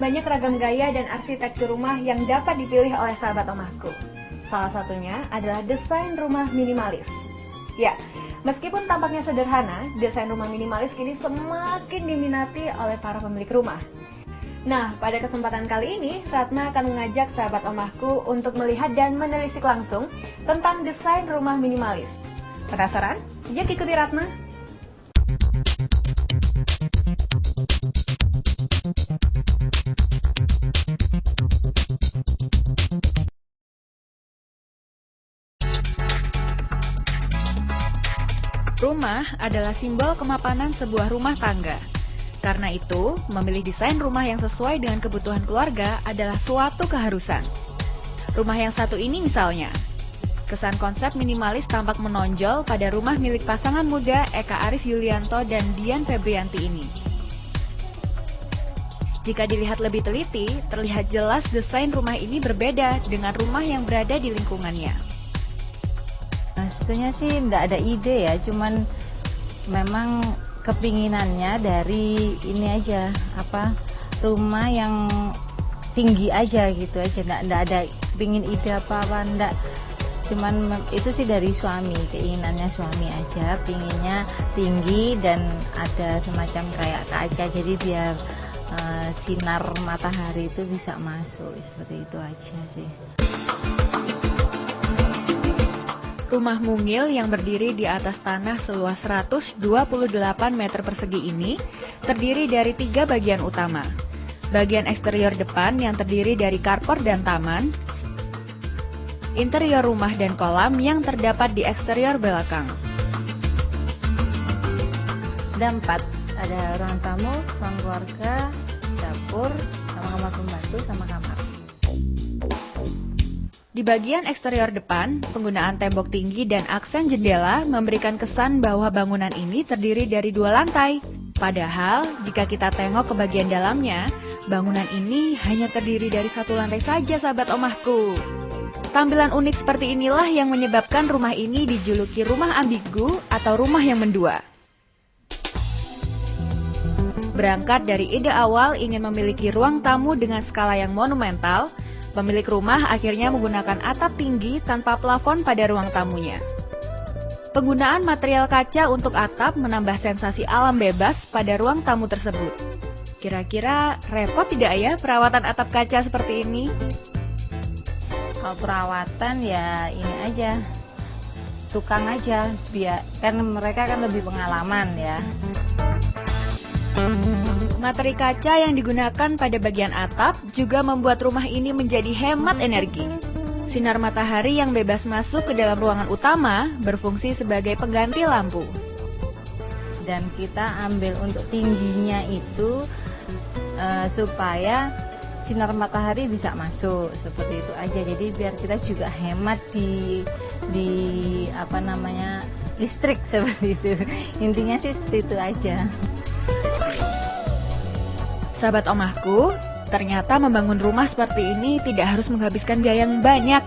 banyak ragam gaya dan arsitektur rumah yang dapat dipilih oleh sahabat omahku. Salah satunya adalah desain rumah minimalis. Ya, meskipun tampaknya sederhana, desain rumah minimalis kini semakin diminati oleh para pemilik rumah. Nah, pada kesempatan kali ini, Ratna akan mengajak sahabat omahku untuk melihat dan menelisik langsung tentang desain rumah minimalis. Penasaran? Yuk ikuti Ratna! Rumah adalah simbol kemapanan sebuah rumah tangga. Karena itu, memilih desain rumah yang sesuai dengan kebutuhan keluarga adalah suatu keharusan. Rumah yang satu ini misalnya, kesan konsep minimalis tampak menonjol pada rumah milik pasangan muda Eka Arif Yulianto dan Dian Febrianti ini. Jika dilihat lebih teliti, terlihat jelas desain rumah ini berbeda dengan rumah yang berada di lingkungannya. Sebenarnya sih nggak ada ide ya, cuman memang kepinginannya dari ini aja, rumah yang tinggi aja gitu aja, nggak ada pingin ide apa-apa, nggak, cuman itu sih dari suami, keinginannya suami aja, pinginnya tinggi dan ada semacam kayak kaca, jadi biar sinar matahari itu bisa masuk, seperti itu aja sih. Rumah mungil yang berdiri di atas tanah seluas 128 meter persegi ini terdiri dari 3 bagian utama. Bagian eksterior depan yang terdiri dari carport dan taman, interior rumah dan kolam yang terdapat di eksterior belakang. Ada 4, ada ruang tamu, ruang keluarga, dapur, sama kamar pembantu, sama kamar. Di bagian eksterior depan, penggunaan tembok tinggi dan aksen jendela memberikan kesan bahwa bangunan ini terdiri dari 2 lantai. Padahal, jika kita tengok ke bagian dalamnya, bangunan ini hanya terdiri dari 1 lantai saja, sahabat omahku. Tampilan unik seperti inilah yang menyebabkan rumah ini dijuluki rumah ambigu atau rumah yang mendua. Berangkat dari ide awal ingin memiliki ruang tamu dengan skala yang monumental, pemilik rumah akhirnya menggunakan atap tinggi tanpa plafon pada ruang tamunya. Penggunaan material kaca untuk atap menambah sensasi alam bebas pada ruang tamu tersebut. Kira-kira repot tidak ya perawatan atap kaca seperti ini? Kalau perawatan ya ini aja, tukang aja, biar kan mereka kan lebih pengalaman ya. Materi kaca yang digunakan pada bagian atap juga membuat rumah ini menjadi hemat energi. Sinar matahari yang bebas masuk ke dalam ruangan utama berfungsi sebagai pengganti lampu. Dan kita ambil untuk tingginya itu supaya sinar matahari bisa masuk, seperti itu aja. Jadi biar kita juga hemat di listrik, seperti itu. Intinya sih seperti itu aja. Sahabat omahku, ternyata membangun rumah seperti ini tidak harus menghabiskan biaya yang banyak.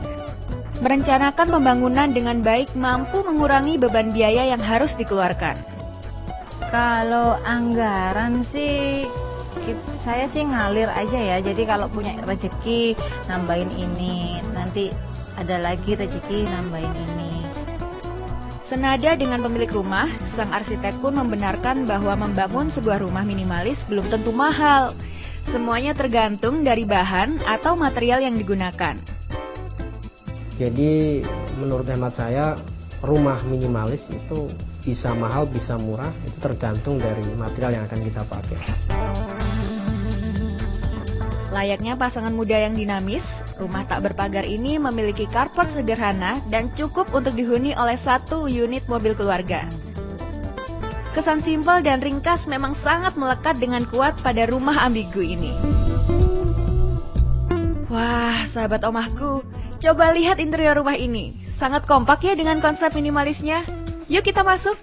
Merencanakan pembangunan dengan baik mampu mengurangi beban biaya yang harus dikeluarkan. Kalau anggaran sih, saya sih ngalir aja ya. Jadi kalau punya rezeki nambahin ini, nanti ada lagi rezeki nambahin ini. Senada dengan pemilik rumah, sang arsitek pun membenarkan bahwa membangun sebuah rumah minimalis belum tentu mahal. Semuanya tergantung dari bahan atau material yang digunakan. Jadi menurut hemat saya, rumah minimalis itu bisa mahal, bisa murah, itu tergantung dari material yang akan kita pakai. Layaknya pasangan muda yang dinamis, rumah tak berpagar ini memiliki carport sederhana dan cukup untuk dihuni oleh 1 unit mobil keluarga. Kesan simpel dan ringkas memang sangat melekat dengan kuat pada rumah ambigu ini. Wah, sahabat omahku, coba lihat interior rumah ini. Sangat kompak ya dengan konsep minimalisnya. Yuk kita masuk.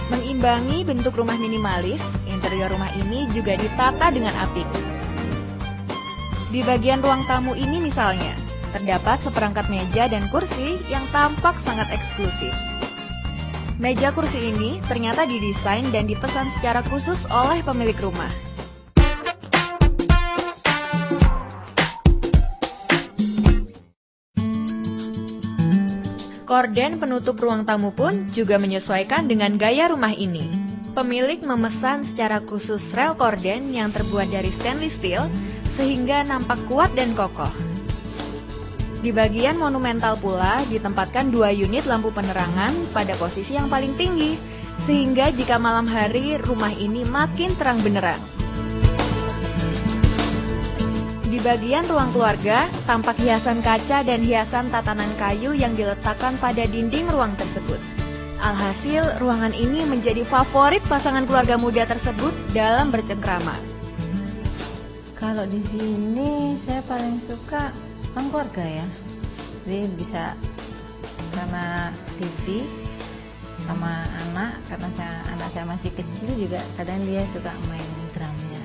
Mengimbangi bentuk rumah minimalis, interior rumah ini juga ditata dengan apik. Di bagian ruang tamu ini misalnya, terdapat seperangkat meja dan kursi yang tampak sangat eksklusif. Meja kursi ini ternyata didesain dan dipesan secara khusus oleh pemilik rumah. Korden penutup ruang tamu pun juga menyesuaikan dengan gaya rumah ini. Pemilik memesan secara khusus rel korden yang terbuat dari stainless steel sehingga nampak kuat dan kokoh. Di bagian monumental pula ditempatkan 2 unit lampu penerangan pada posisi yang paling tinggi, sehingga jika malam hari rumah ini makin terang benderang. Di bagian ruang keluarga, tampak hiasan kaca dan hiasan tatanan kayu yang diletakkan pada dinding ruang tersebut. Alhasil, ruangan ini menjadi favorit pasangan keluarga muda tersebut dalam bercengkrama. Kalau di sini saya paling suka ruang keluarga ya. Jadi bisa karena TV sama anak, karena anak saya masih kecil juga kadang dia suka main drumnya.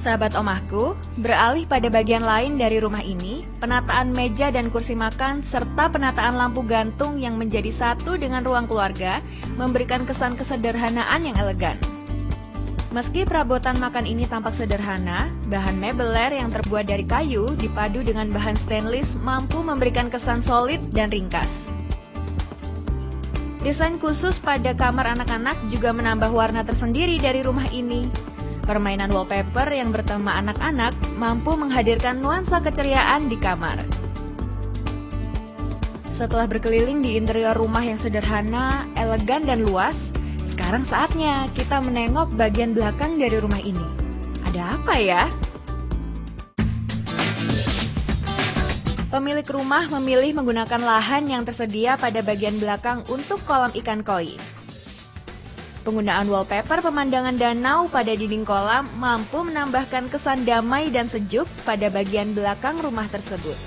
Sahabat Omahku, beralih pada bagian lain dari rumah ini, penataan meja dan kursi makan serta penataan lampu gantung yang menjadi satu dengan ruang keluarga memberikan kesan kesederhanaan yang elegan. Meski perabotan makan ini tampak sederhana, bahan mebeler yang terbuat dari kayu dipadu dengan bahan stainless mampu memberikan kesan solid dan ringkas. Desain khusus pada kamar anak-anak juga menambah warna tersendiri dari rumah ini. Permainan wallpaper yang bertema anak-anak mampu menghadirkan nuansa keceriaan di kamar. Setelah berkeliling di interior rumah yang sederhana, elegan dan luas, sekarang saatnya kita menengok bagian belakang dari rumah ini. Ada apa ya? Pemilik rumah memilih menggunakan lahan yang tersedia pada bagian belakang untuk kolam ikan koi. Penggunaan wallpaper pemandangan danau pada dinding kolam mampu menambahkan kesan damai dan sejuk pada bagian belakang rumah tersebut.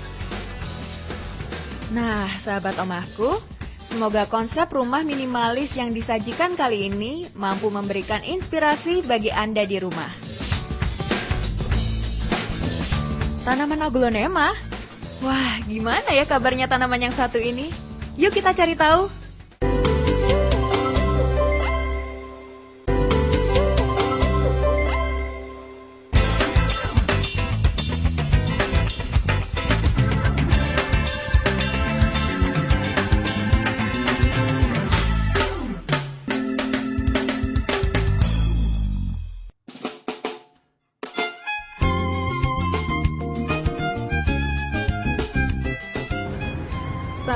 Nah, sahabat Omahku, semoga konsep rumah minimalis yang disajikan kali ini mampu memberikan inspirasi bagi Anda di rumah. Tanaman aglonema? Wah, gimana ya kabarnya tanaman yang satu ini? Yuk kita cari tahu.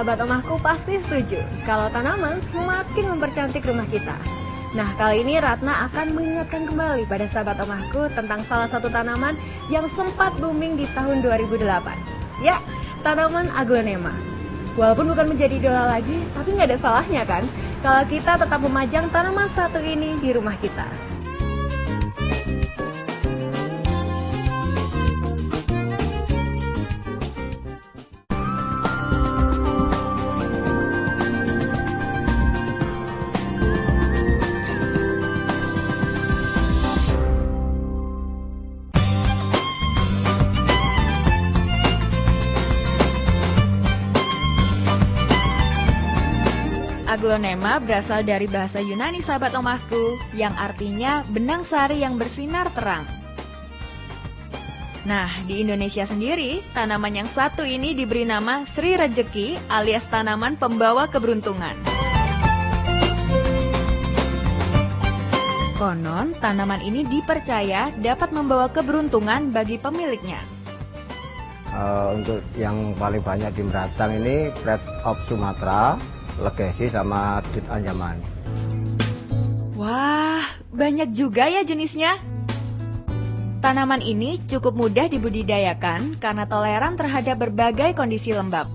Sahabat Omahku pasti setuju kalau tanaman semakin mempercantik rumah kita. Nah, kali ini Ratna akan mengingatkan kembali pada sahabat Omahku tentang salah satu tanaman yang sempat booming di tahun 2008. Ya, tanaman aglonema. Walaupun bukan menjadi idola lagi, tapi nggak ada salahnya kan kalau kita tetap memajang tanaman satu ini di rumah kita. Aglonema berasal dari bahasa Yunani sahabat Omahku, yang artinya benang sari yang bersinar terang. Nah, di Indonesia sendiri, tanaman yang satu ini diberi nama Sri Rejeki alias tanaman pembawa keberuntungan. Konon, tanaman ini dipercaya dapat membawa keberuntungan bagi pemiliknya. Untuk yang paling banyak di Meratang ini Red of Sumatra, Legacy sama Dut Anyaman. Wah, banyak juga ya jenisnya. Tanaman ini cukup mudah dibudidayakan karena toleran terhadap berbagai kondisi lembab.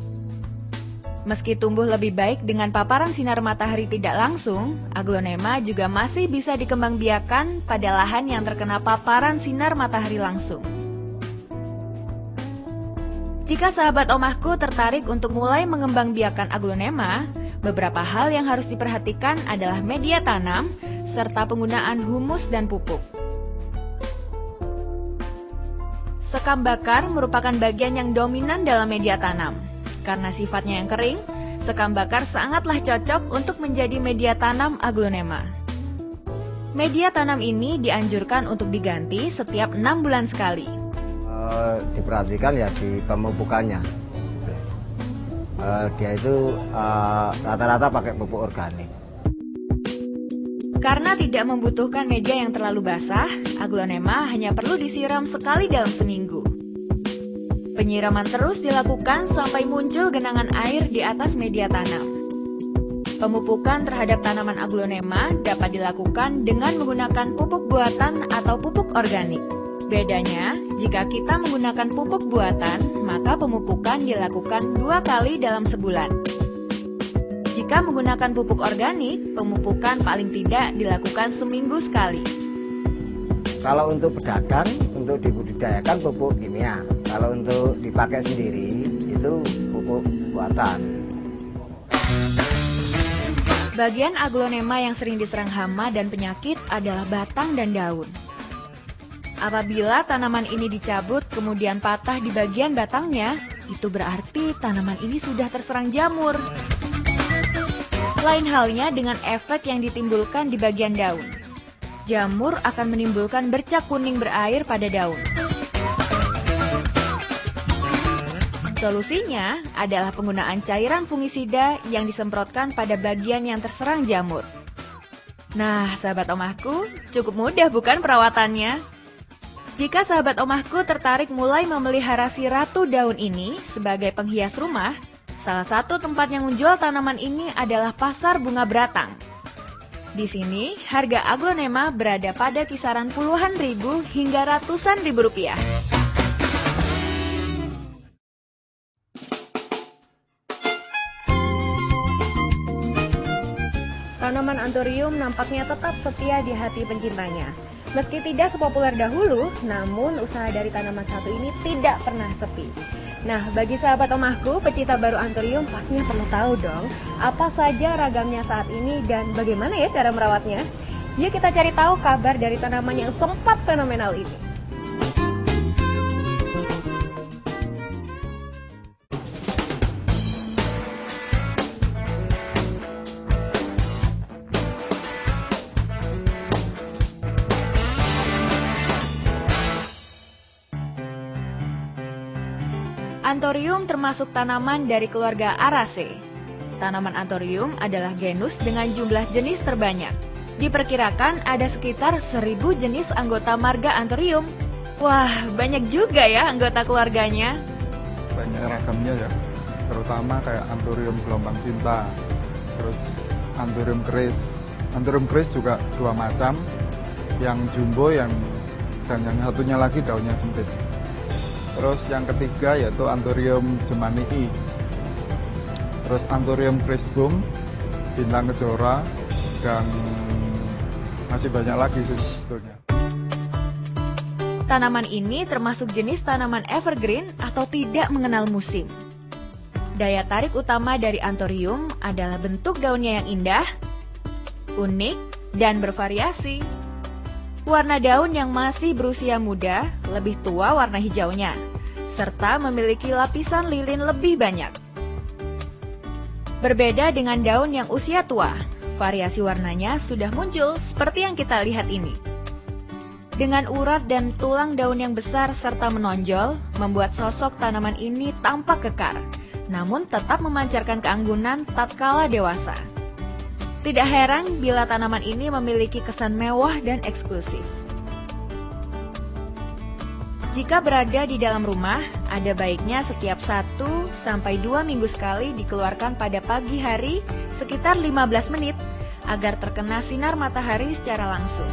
Meski tumbuh lebih baik dengan paparan sinar matahari tidak langsung, aglonema juga masih bisa dikembangbiakan pada lahan yang terkena paparan sinar matahari langsung. Jika sahabat Omahku tertarik untuk mulai mengembangbiakan aglonema, beberapa hal yang harus diperhatikan adalah media tanam, serta penggunaan humus dan pupuk. Sekam bakar merupakan bagian yang dominan dalam media tanam. Karena sifatnya yang kering, sekam bakar sangatlah cocok untuk menjadi media tanam aglonema. Media tanam ini dianjurkan untuk diganti setiap 6 bulan sekali. Diperhatikan ya di pemupukannya. Dia itu rata-rata pakai pupuk organik. Karena tidak membutuhkan media yang terlalu basah, aglonema hanya perlu disiram sekali dalam seminggu. Penyiraman terus dilakukan sampai muncul genangan air di atas media tanam. Pemupukan terhadap tanaman aglonema dapat dilakukan dengan menggunakan pupuk buatan atau pupuk organik. Bedanya, jika kita menggunakan pupuk buatan, maka pemupukan dilakukan 2 kali dalam sebulan. Jika menggunakan pupuk organik, pemupukan paling tidak dilakukan seminggu sekali. Kalau untuk pedagang, untuk dibudidayakan pupuk kimia. Kalau untuk dipakai sendiri, itu pupuk buatan. Bagian aglonema yang sering diserang hama dan penyakit adalah batang dan daun. Apabila tanaman ini dicabut kemudian patah di bagian batangnya, itu berarti tanaman ini sudah terserang jamur. Lain halnya dengan efek yang ditimbulkan di bagian daun. Jamur akan menimbulkan bercak kuning berair pada daun. Solusinya adalah penggunaan cairan fungisida yang disemprotkan pada bagian yang terserang jamur. Nah, sahabat omahku, cukup mudah bukan perawatannya? Jika sahabat omahku tertarik mulai memelihara si ratu daun ini sebagai penghias rumah, salah satu tempat yang menjual tanaman ini adalah Pasar Bunga Beratang. Di sini, harga aglonema berada pada kisaran puluhan ribu hingga ratusan ribu rupiah. Tanaman anthurium nampaknya tetap setia di hati pencintanya. Meski tidak sepopuler dahulu, namun usaha dari tanaman satu ini tidak pernah sepi. Nah, bagi sahabat omahku, pecinta baru anthurium pastinya perlu tahu dong apa saja ragamnya saat ini dan bagaimana ya cara merawatnya. Yuk kita cari tahu kabar dari tanaman yang sempat fenomenal ini. Anthurium termasuk tanaman dari keluarga Araceae. Tanaman anthurium adalah genus dengan jumlah jenis terbanyak. Diperkirakan ada sekitar 1000 jenis anggota marga anthurium. Wah, banyak juga ya anggota keluarganya. Banyak ragamnya ya, terutama kayak anthurium gelombang cinta, terus anthurium keris. Anthurium keris juga 2 macam, yang jumbo dan yang satunya lagi daunnya sempit. Terus yang ketiga yaitu anthurium jemanii, terus anthurium crispum, bintang kejora, dan masih banyak lagi sebetulnya. Tanaman ini termasuk jenis tanaman evergreen atau tidak mengenal musim. Daya tarik utama dari anthurium adalah bentuk daunnya yang indah, unik, dan bervariasi. Warna daun yang masih berusia muda lebih tua warna hijaunya, serta memiliki lapisan lilin lebih banyak. Berbeda dengan daun yang usia tua, variasi warnanya sudah muncul seperti yang kita lihat ini. Dengan urat dan tulang daun yang besar serta menonjol, membuat sosok tanaman ini tampak kekar, namun tetap memancarkan keanggunan tatkala dewasa. Tidak heran bila tanaman ini memiliki kesan mewah dan eksklusif. Jika berada di dalam rumah, ada baiknya setiap 1-2 minggu sekali dikeluarkan pada pagi hari sekitar 15 menit agar terkena sinar matahari secara langsung.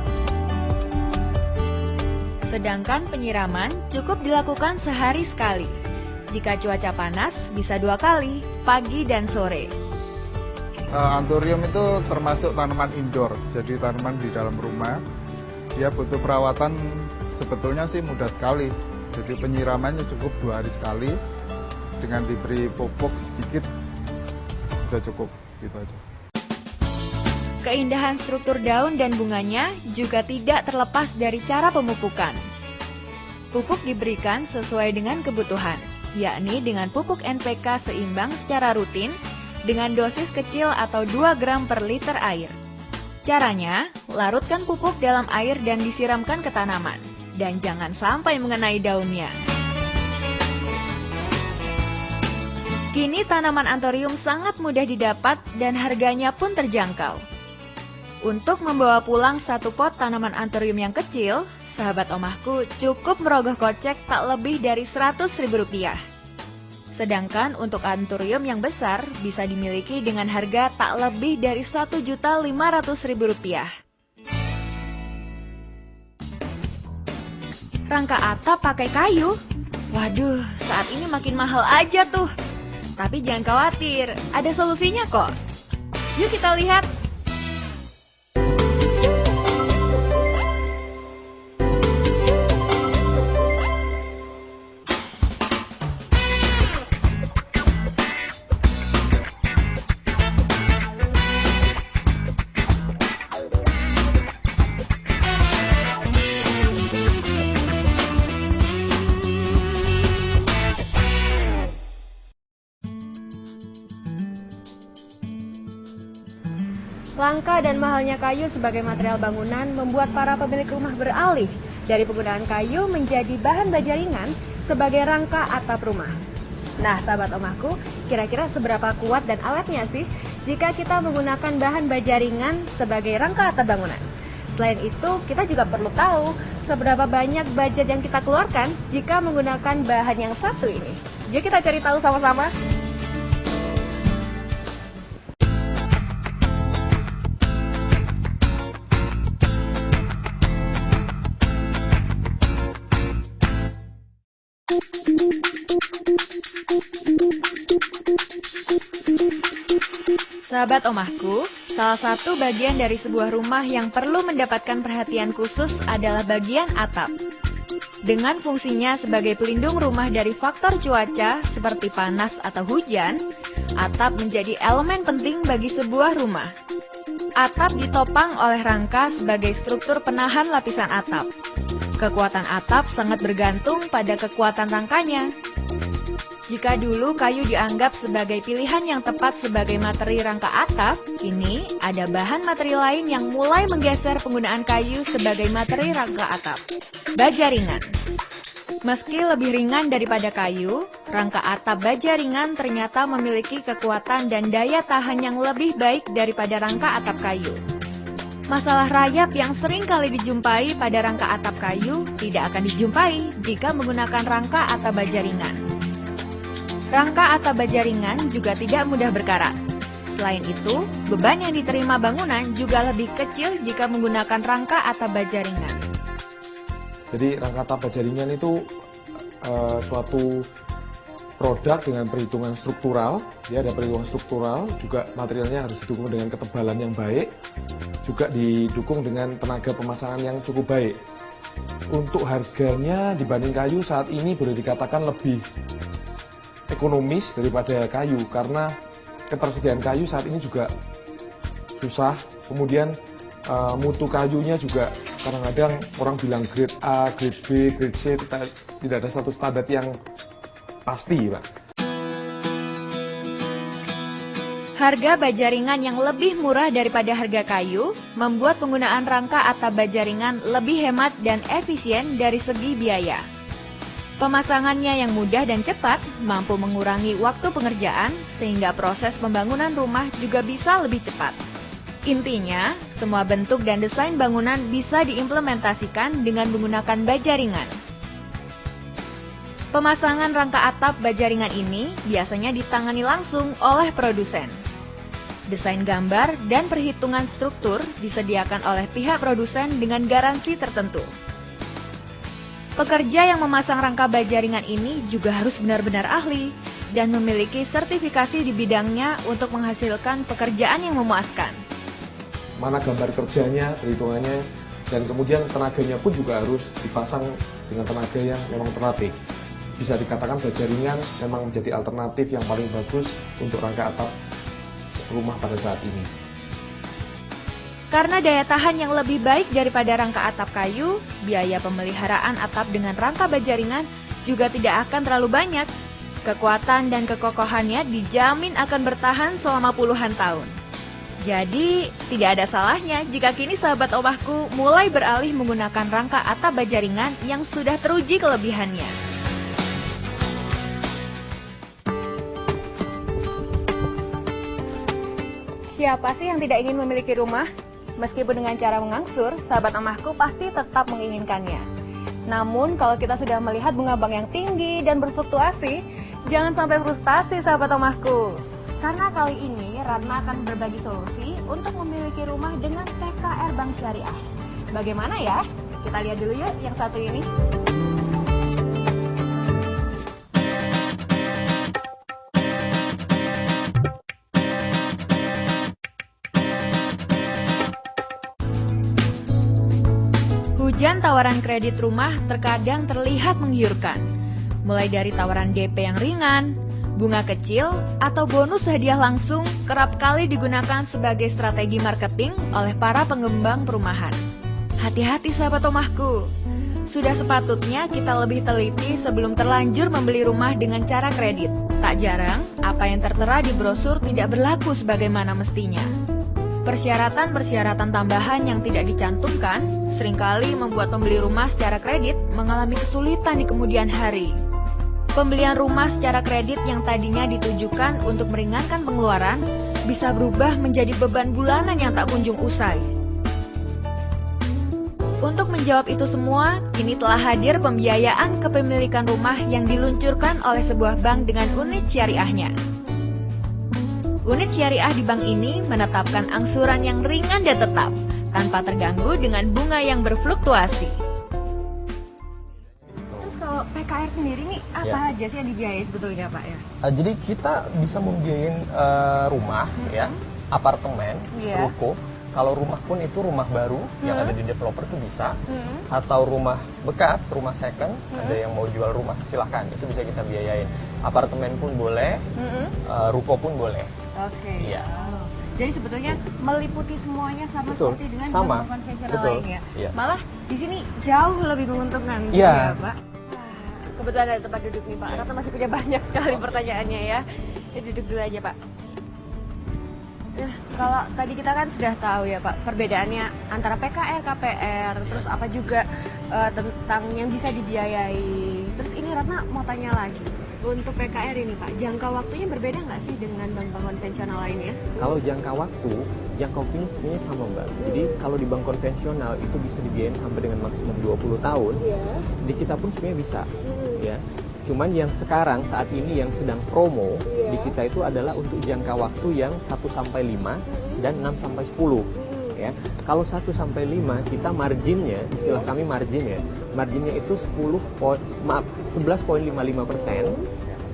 Sedangkan penyiraman cukup dilakukan sehari sekali. Jika cuaca panas, bisa 2 kali, pagi dan sore. Anthurium itu termasuk tanaman indoor, jadi tanaman di dalam rumah. Dia butuh perawatan sebetulnya sih mudah sekali. Jadi penyiramannya cukup 2 hari sekali, dengan diberi pupuk sedikit sudah cukup, gitu aja. Keindahan struktur daun dan bunganya juga tidak terlepas dari cara pemupukan. Pupuk diberikan sesuai dengan kebutuhan, yakni dengan pupuk NPK seimbang secara rutin dengan dosis kecil atau 2 gram per liter air. Caranya, larutkan pupuk dalam air dan disiramkan ke tanaman, dan jangan sampai mengenai daunnya. Kini tanaman anthurium sangat mudah didapat dan harganya pun terjangkau. Untuk membawa pulang satu pot tanaman anthurium yang kecil, sahabat omahku cukup merogoh kocek tak lebih dari Rp100.000. Sedangkan untuk anthurium yang besar bisa dimiliki dengan harga tak lebih dari Rp1.500.000. Rangka atap pakai kayu? Waduh, saat ini makin mahal aja tuh. Tapi jangan khawatir, ada solusinya kok. Yuk kita lihat. Langka dan mahalnya kayu sebagai material bangunan membuat para pemilik rumah beralih dari penggunaan kayu menjadi bahan baja ringan sebagai rangka atap rumah. Nah, sahabat omahku, kira-kira seberapa kuat dan awetnya sih jika kita menggunakan bahan baja ringan sebagai rangka atap bangunan? Selain itu, kita juga perlu tahu seberapa banyak budget yang kita keluarkan jika menggunakan bahan yang satu ini. Yuk kita cari tahu sama-sama. Sahabat omahku, salah satu bagian dari sebuah rumah yang perlu mendapatkan perhatian khusus adalah bagian atap. Dengan fungsinya sebagai pelindung rumah dari faktor cuaca seperti panas atau hujan, atap menjadi elemen penting bagi sebuah rumah. Atap ditopang oleh rangka sebagai struktur penahan lapisan atap. Kekuatan atap sangat bergantung pada kekuatan rangkanya. Jika dulu kayu dianggap sebagai pilihan yang tepat sebagai materi rangka atap, kini ada bahan materi lain yang mulai menggeser penggunaan kayu sebagai materi rangka atap. Baja ringan. Meski lebih ringan daripada kayu, rangka atap baja ringan ternyata memiliki kekuatan dan daya tahan yang lebih baik daripada rangka atap kayu. Masalah rayap yang sering kali dijumpai pada rangka atap kayu tidak akan dijumpai jika menggunakan rangka atap baja ringan. Rangka atap baja ringan juga tidak mudah berkarat. Selain itu, beban yang diterima bangunan juga lebih kecil jika menggunakan rangka atap baja ringan. Jadi rangka atap baja ringan itu suatu produk dengan perhitungan struktural. Dia ada perhitungan struktural, juga materialnya harus didukung dengan ketebalan yang baik, juga didukung dengan tenaga pemasangan yang cukup baik. Untuk harganya dibanding kayu saat ini boleh dikatakan lebih ekonomis daripada kayu karena ketersediaan kayu saat ini juga susah. Kemudian mutu kayunya juga kadang-kadang orang bilang grade A, grade B, grade C, tidak ada satu standar yang pasti, Pak. Harga baja ringan yang lebih murah daripada harga kayu membuat penggunaan rangka atap baja ringan lebih hemat dan efisien dari segi biaya. Pemasangannya yang mudah dan cepat mampu mengurangi waktu pengerjaan sehingga proses pembangunan rumah juga bisa lebih cepat. Intinya, semua bentuk dan desain bangunan bisa diimplementasikan dengan menggunakan baja ringan. Pemasangan rangka atap baja ringan ini biasanya ditangani langsung oleh produsen. Desain gambar dan perhitungan struktur disediakan oleh pihak produsen dengan garansi tertentu. Pekerja yang memasang rangka baja ringan ini juga harus benar-benar ahli dan memiliki sertifikasi di bidangnya untuk menghasilkan pekerjaan yang memuaskan. Mana gambar kerjanya, perhitungannya, dan kemudian tenaganya pun juga harus dipasang dengan tenaga yang memang terlatih. Bisa dikatakan baja ringan memang menjadi alternatif yang paling bagus untuk rangka atap rumah pada saat ini. Karena daya tahan yang lebih baik daripada rangka atap kayu, biaya pemeliharaan atap dengan rangka baja ringan juga tidak akan terlalu banyak. Kekuatan dan kekokohannya dijamin akan bertahan selama puluhan tahun. Jadi, tidak ada salahnya jika kini sahabat omahku mulai beralih menggunakan rangka atap baja ringan yang sudah teruji kelebihannya. Siapa sih yang tidak ingin memiliki rumah? Meskipun dengan cara mengangsur, sahabat omahku pasti tetap menginginkannya. Namun, kalau kita sudah melihat bunga bank yang tinggi dan berfluktuasi, jangan sampai frustasi sahabat omahku. Karena kali ini Ratna akan berbagi solusi untuk memiliki rumah dengan PKR Bank Syariah. Bagaimana ya? Kita lihat dulu yuk yang satu ini. Hujan tawaran kredit rumah terkadang terlihat menggiurkan. Mulai dari tawaran DP yang ringan, bunga kecil, atau bonus hadiah langsung kerap kali digunakan sebagai strategi marketing oleh para pengembang perumahan. Hati-hati sahabat omahku, sudah sepatutnya kita lebih teliti sebelum terlanjur membeli rumah dengan cara kredit. Tak jarang, apa yang tertera di brosur tidak berlaku sebagaimana mestinya. Persyaratan-persyaratan tambahan yang tidak dicantumkan seringkali membuat pembeli rumah secara kredit mengalami kesulitan di kemudian hari. Pembelian rumah secara kredit yang tadinya ditujukan untuk meringankan pengeluaran bisa berubah menjadi beban bulanan yang tak kunjung usai. Untuk menjawab itu semua, kini telah hadir pembiayaan kepemilikan rumah yang diluncurkan oleh sebuah bank dengan unit syariahnya. Unit syariah di bank ini menetapkan angsuran yang ringan dan tetap, tanpa terganggu dengan bunga yang berfluktuasi. Terus kalau PKR sendiri nih, apa aja sih yang dibiayai sebetulnya Pak ya? Jadi kita bisa membiayain rumah, ya, apartemen, ruko. Kalau rumah pun itu rumah baru yang ada di developer itu bisa, atau rumah bekas, rumah second, ada yang mau jual rumah silahkan, itu bisa kita biayain. Apartemen pun boleh, ruko pun boleh. Oke. Iya. Oh. Jadi sebetulnya meliputi semuanya sama Betul. seperti dengan Sama. bank konvensional Betul. lainnya. Iya. Malah di sini jauh lebih menguntungkan gitu Iya. ya Pak. Kebetulan ada tempat duduk nih Pak. Ratna masih punya banyak sekali pertanyaannya ya. Ya duduk dulu aja Pak. Kalau tadi kita kan sudah tahu ya Pak perbedaannya antara PKR, KPR, terus apa juga tentang yang bisa dibiayai. Terus ini Ratna mau tanya lagi. Untuk PKR ini Pak, jangka waktunya berbeda nggak sih dengan bank-bank konvensional lainnya? Kalau jangka waktu sebenarnya sama Mbak. Jadi kalau di bank konvensional itu bisa dibiayain sampai dengan maksimum 20 tahun. Di kita pun sebenarnya bisa. Ya. Cuman yang sekarang saat ini yang sedang promo di kita itu adalah untuk jangka waktu yang 1-5 dan 6-10. Ya. Kalau 1-5 kita marginnya, istilah kami marginnya itu 11,55%.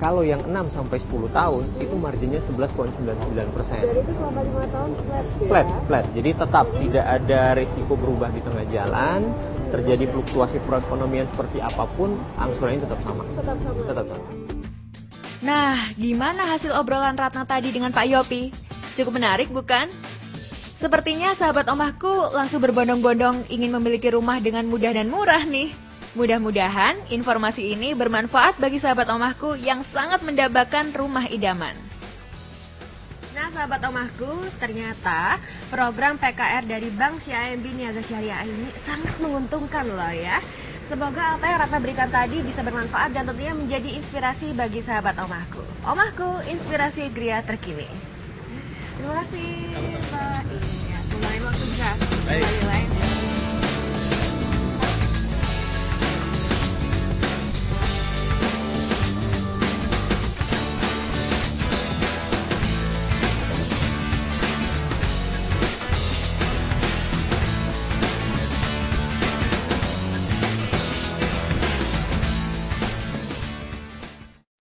Kalau yang 6-10 tahun itu marginnya 11,99%. Jadi itu selama 5 tahun flat ya? Flat. Jadi tetap tidak ada resiko berubah di tengah jalan, terjadi fluktuasi perekonomian seperti apapun, angsurannya tetap sama. Tetap sama. Nah, gimana hasil obrolan Ratna tadi dengan Pak Yopi? Cukup menarik bukan? Sepertinya sahabat omahku langsung berbondong-bondong ingin memiliki rumah dengan mudah dan murah nih. Mudah-mudahan informasi ini bermanfaat bagi sahabat omahku yang sangat mendambakan rumah idaman. Nah sahabat omahku, ternyata program PKR dari Bank CIMB Niaga Syariah ini sangat menguntungkan loh ya. Semoga apa yang Ratna berikan tadi bisa bermanfaat dan tentunya menjadi inspirasi bagi sahabat omahku. Omahku, inspirasi Gria terkini. Terima kasih Pak. Iya, kembali waktu bisa. Baik.